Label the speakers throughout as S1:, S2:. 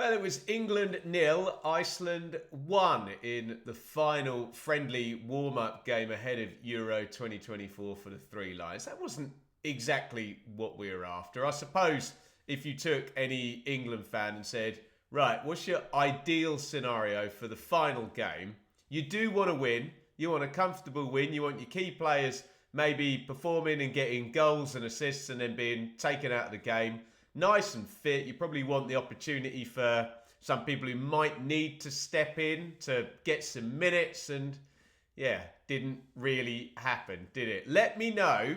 S1: Well, it was England 0, Iceland 1 in the final friendly warm-up game ahead of Euro 2024 for the Three Lions. That wasn't exactly what we were after. I suppose if you took any England fan and said, right, what's your ideal scenario for the final game? You do want to win. You want a comfortable win. You want your key players maybe performing and getting goals and assists and then being taken out of the game. Nice and fit. You probably want the opportunity for some people who might need to step in to get some minutes, and yeah, didn't really happen, did it? Let me know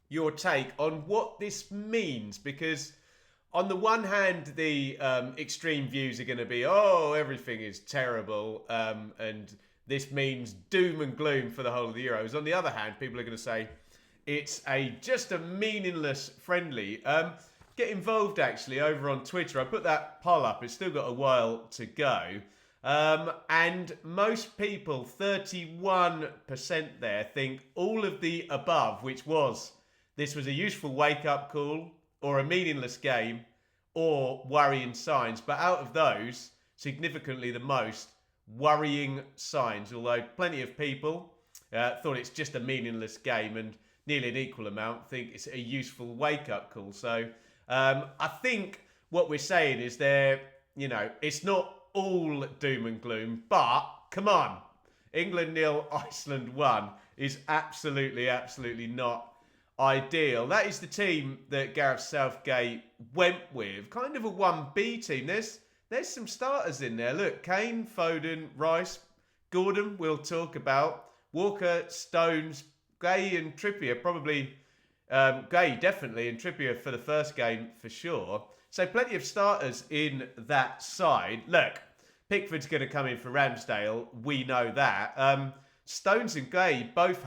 S1: your take on what this means, because on the one hand, the extreme views are going to be, oh, everything is terrible, and this means doom and gloom for the whole of the Euros. On the other hand, people are going to say it's just a meaningless friendly. Get involved actually over on Twitter. I put that poll up. It's still got a while to go. And most people, 31% there, think all of the above, which was this was a useful wake-up call or a meaningless game or worrying signs. But out of those, significantly the most worrying signs, although plenty of people thought it's just a meaningless game, and nearly an equal amount think it's a useful wake-up call. So I think what we're saying is it's not all doom and gloom, but come on, England 0, Iceland 1 is absolutely not ideal. That is the team that Gareth Southgate went with, kind of a 1B team. There's some starters in there. Look, Kane, Foden, Rice, Gordon we'll talk about, Walker, Stones, Gay and Trippier probably. Gay definitely, and Trippier for the first game for sure. So plenty of starters in that side. Look, Pickford's going to come in for Ramsdale. We know that. Stones and Gay both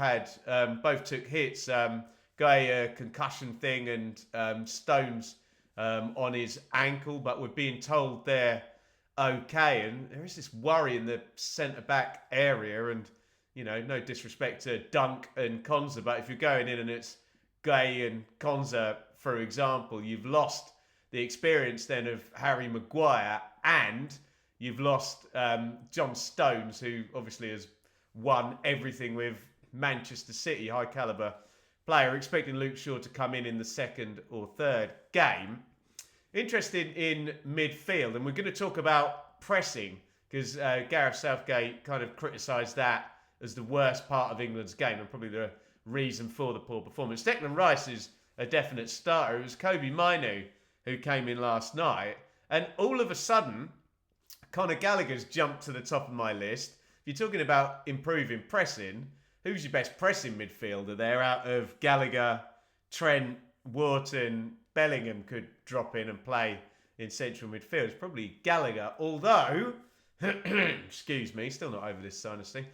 S1: took hits. Gay a concussion thing, and Stones on his ankle, but we're being told they're okay. And there is this worry in the centre back area, and no disrespect to Dunk and Konza, but if you're going in and it's Gay and Konza, for example, you've lost the experience then of Harry Maguire, and you've lost John Stones, who obviously has won everything with Manchester City, high calibre player. Expecting Luke Shaw to come in the second or third game. Interested in midfield, and we're going to talk about pressing, because Gareth Southgate kind of criticised that as the worst part of England's game, and probably the reason for the poor performance. Declan Rice is a definite starter. It was Kobe Mainu who came in last night, and all of a sudden Conor Gallagher's jumped to the top of my list. If you're talking about improving pressing, who's your best pressing midfielder there out of Gallagher, Trent, Wharton? Bellingham could drop in and play in central midfield. It's probably Gallagher, although excuse me, still not over this sinus thing.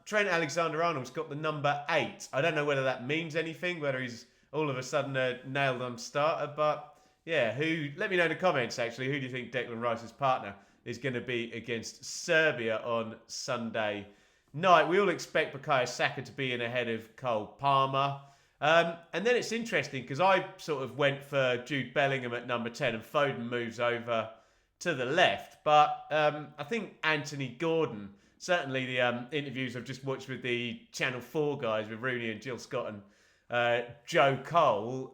S1: Trent Alexander-Arnold's got the number 8. I don't know whether that means anything, whether he's all of a sudden a nailed-on starter, but yeah, let me know in the comments actually, who do you think Declan Rice's partner is going to be against Serbia on Sunday night? We all expect Bukayo Saka to be in ahead of Cole Palmer. And then it's interesting because I sort of went for Jude Bellingham at number 10 and Foden moves over to the left, but I think Anthony Gordon, certainly the interviews I've just watched with the Channel 4 guys, with Rooney and Jill Scott and Joe Cole,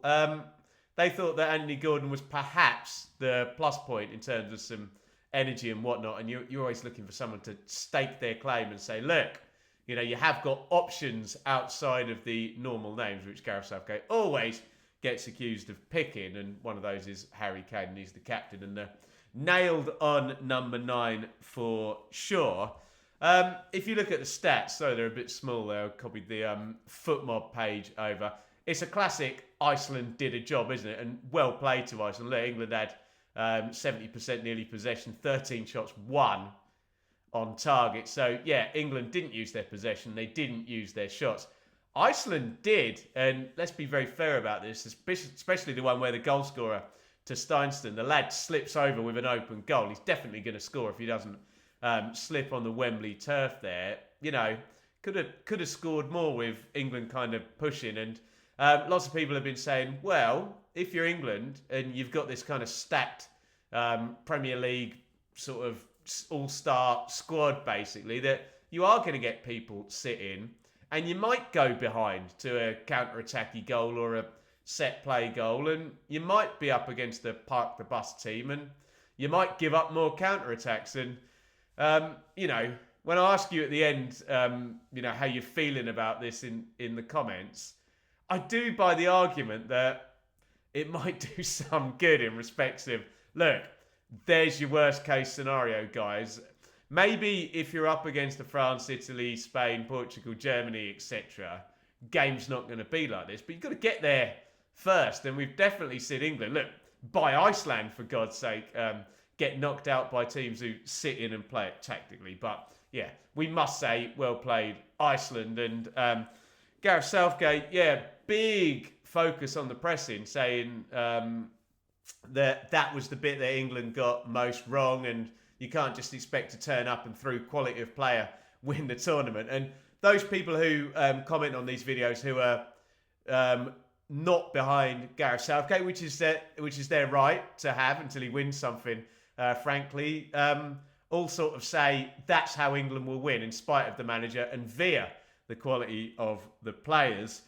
S1: they thought that Anthony Gordon was perhaps the plus point in terms of some energy and whatnot. And you're always looking for someone to stake their claim and say, look, you have got options outside of the normal names, which Gareth Southgate always gets accused of picking. And one of those is Harry Kane, and he's the captain and the nailed on number 9 for sure. If you look at the stats, so they're a bit small there, I copied the FootMob page over. It's a classic Iceland did a job, isn't it? And well played to Iceland. Look, England had 70% nearly possession, 13 shots, 1 on target. So, yeah, England didn't use their possession. They didn't use their shots. Iceland did, and let's be very fair about this, especially the one where the goal scorer to Steinston, the lad slips over with an open goal. He's definitely going to score if he doesn't slip on the Wembley turf there. Could have scored more with England kind of pushing. And lots of people have been saying, well, if you're England and you've got this kind of stacked Premier League sort of all-star squad, basically, that you are going to get people sit in, and you might go behind to a counter-attacky goal or a set play goal, and you might be up against the park the bus team, and you might give up more counter-attacks. And when I ask you at the end, how you're feeling about this in the comments, I do buy the argument that it might do some good in respect of, look, there's your worst case scenario, guys. Maybe if you're up against the France, Italy, Spain, Portugal, Germany, etc., game's not going to be like this. But you've got to get there first. And we've definitely seen England, look, by Iceland, for God's sake, get knocked out by teams who sit in and play it tactically. But yeah, we must say, well played, Iceland. And Gareth Southgate, big focus on the pressing, saying that was the bit that England got most wrong, and you can't just expect to turn up and through quality of player win the tournament. And those people who comment on these videos who are not behind Gareth Southgate, which is their right to have until he wins something, frankly, all sort of say that's how England will win in spite of the manager and via the quality of the players.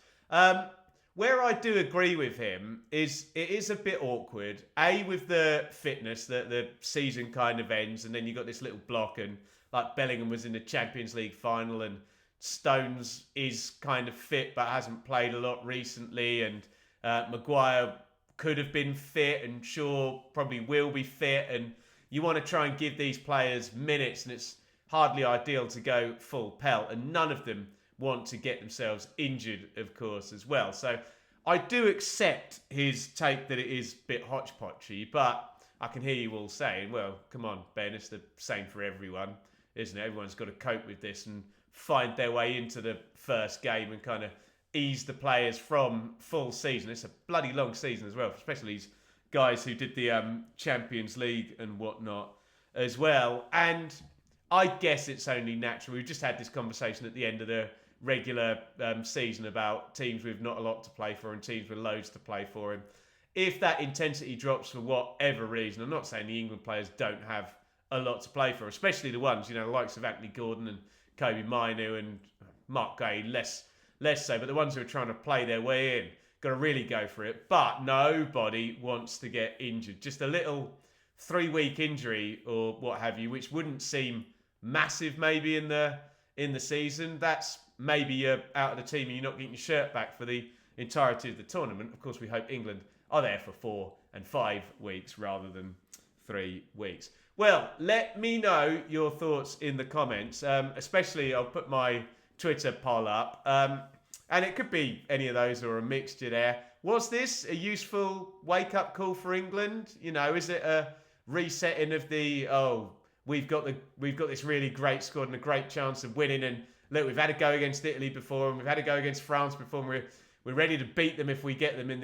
S1: Where I do agree with him is it is a bit awkward, with the fitness, that the season kind of ends and then you got this little block, and like Bellingham was in the Champions League final and Stones is kind of fit but hasn't played a lot recently, and Maguire could have been fit and Shaw probably will be fit, and you want to try and give these players minutes, and it's hardly ideal to go full pelt, and none of them want to get themselves injured, of course, as well. So I do accept his take that it is a bit hodgepodgey, but I can hear you all saying, well, come on, Ben, it's the same for everyone, isn't it? Everyone's got to cope with this and find their way into the first game and kind of ease the players from full season. It's a bloody long season as well, especially these guys who did the Champions League and whatnot as well. And I guess it's only natural. We've just had this conversation at the end of the regular season about teams with not a lot to play for and teams with loads to play for. And if that intensity drops for whatever reason, I'm not saying the England players don't have a lot to play for, especially the ones, the likes of Anthony Gordon and Kobe Mainoo and Mark Gay, less so, but the ones who are trying to play their way in, got to really go for it. But nobody wants to get injured. Just a little 3-week injury or what have you, which wouldn't seem massive maybe in the season. That's maybe you're out of the team and you're not getting your shirt back for the entirety of the tournament. Of course, we hope England are there for 4 and 5 weeks rather than 3 weeks. Well, let me know your thoughts in the comments. Especially, I'll put my Twitter poll up. And it could be any of those or a mixture there. Was this a useful wake-up call for England? Is it a resetting of we've got this really great squad and a great chance of winning, and look, we've had a go against Italy before and we've had a go against France before, and we're ready to beat them if we get them in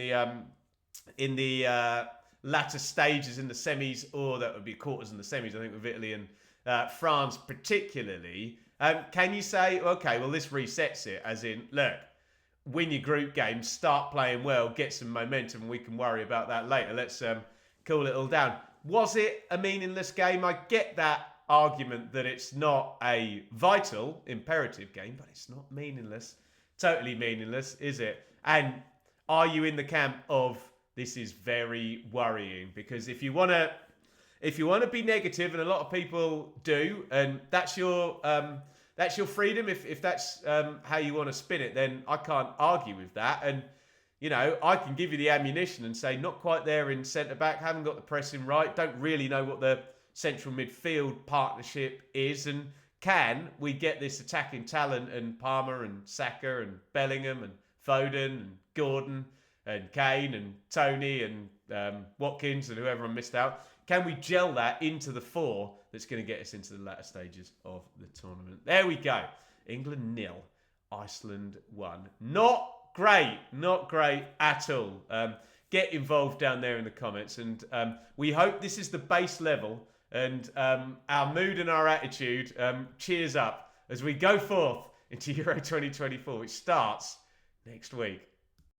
S1: the latter stages in the semis, or that would be quarters in the semis, I think, with Italy and France particularly. Can you say, okay, well, this resets it, as in, look, win your group games, start playing well, get some momentum, and we can worry about that later. Let's cool it all down. Was it a meaningless game? I get that argument that it's not a vital, imperative game, but it's not meaningless. Totally meaningless, is it? And are you in the camp of this is very worrying? Because if you want to be negative, and a lot of people do, and that's your freedom. If that's how you want to spin it, then I can't argue with that. And I can give you the ammunition and say not quite there in centre back, haven't got the pressing right, don't really know what the central midfield partnership is, and can we get this attacking talent and Palmer and Saka and Bellingham and Foden and Gordon and Kane and Tony and Watkins and whoever I missed out? Can we gel that into the 4 that's going to get us into the latter stages of the tournament? There we go. England 0, Iceland 1. Not great at all. Get involved down there in the comments, and we hope this is the base level, and our mood and our attitude cheers up as we go forth into Euro 2024, which starts next week.